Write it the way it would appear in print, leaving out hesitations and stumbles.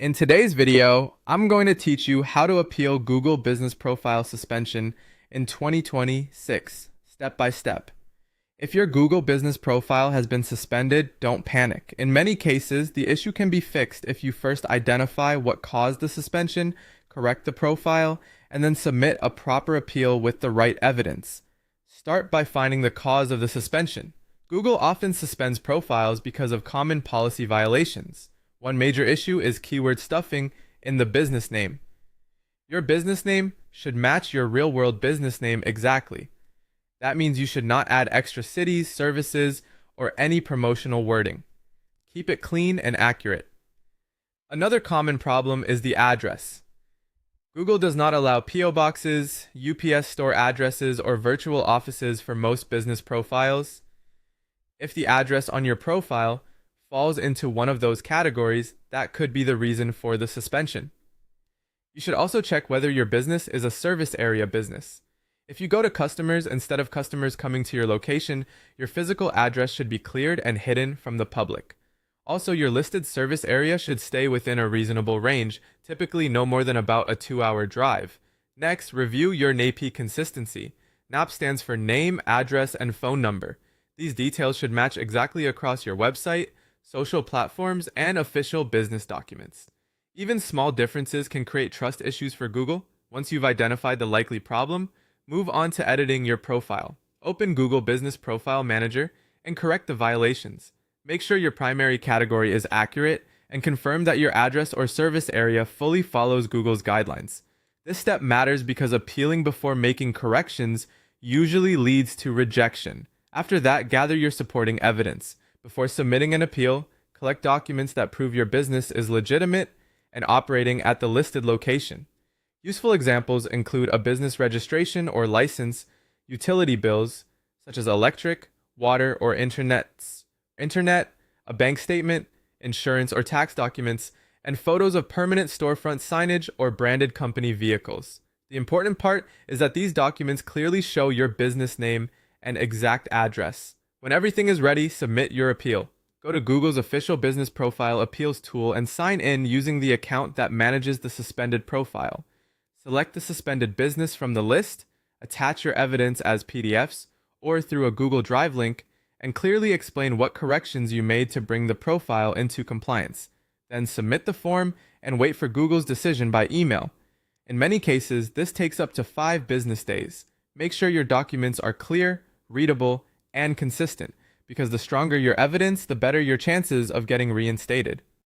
In today's video, I'm going to teach you how to appeal Google Business Profile suspension in 2026, step by step. If your Google Business Profile has been suspended, don't panic. In many cases, the issue can be fixed if you first identify what caused the suspension, correct the profile, and then submit a proper appeal with the right evidence. Start by finding the cause of the suspension. Google often suspends profiles because of common policy violations. One major issue is keyword stuffing in the business name. Your business name should match your real-world business name exactly. That means you should not add extra cities, services, or any promotional wording. Keep it clean and accurate. Another common problem is the address. Google does not allow PO boxes, UPS store addresses, or virtual offices for most business profiles. If the address on your profile falls into one of those categories, that could be the reason for the suspension. You should also check whether your business is a service area business. If you go to customers instead of customers coming to your location, your physical address should be cleared and hidden from the public. Also, your listed service area should stay within a reasonable range, typically no more than about a 2-hour drive. Next, review your NAP consistency. NAP stands for name, address, and phone number. These details should match exactly across your website, social platforms, and official business documents. Even small differences can create trust issues for Google. Once you've identified the likely problem, move on to editing your profile. Open Google Business Profile Manager and correct the violations. Make sure your primary category is accurate and confirm that your address or service area fully follows Google's guidelines. This step matters because appealing before making corrections usually leads to rejection. After that, gather your supporting evidence. Before submitting an appeal, collect documents that prove your business is legitimate and operating at the listed location. Useful examples include a business registration or license, utility bills, such as electric, water, or internet, a bank statement, insurance or tax documents, and photos of permanent storefront signage or branded company vehicles. The important part is that these documents clearly show your business name and exact address. When everything is ready, submit your appeal. Go to Google's official business profile appeals tool and sign in using the account that manages the suspended profile. Select the suspended business from the list, attach your evidence as PDFs or through a Google Drive link, and clearly explain what corrections you made to bring the profile into compliance. Then submit the form and wait for Google's decision by email. In many cases, this takes up to 5 business days. Make sure your documents are clear, readable, and consistent, because the stronger your evidence, the better your chances of getting reinstated.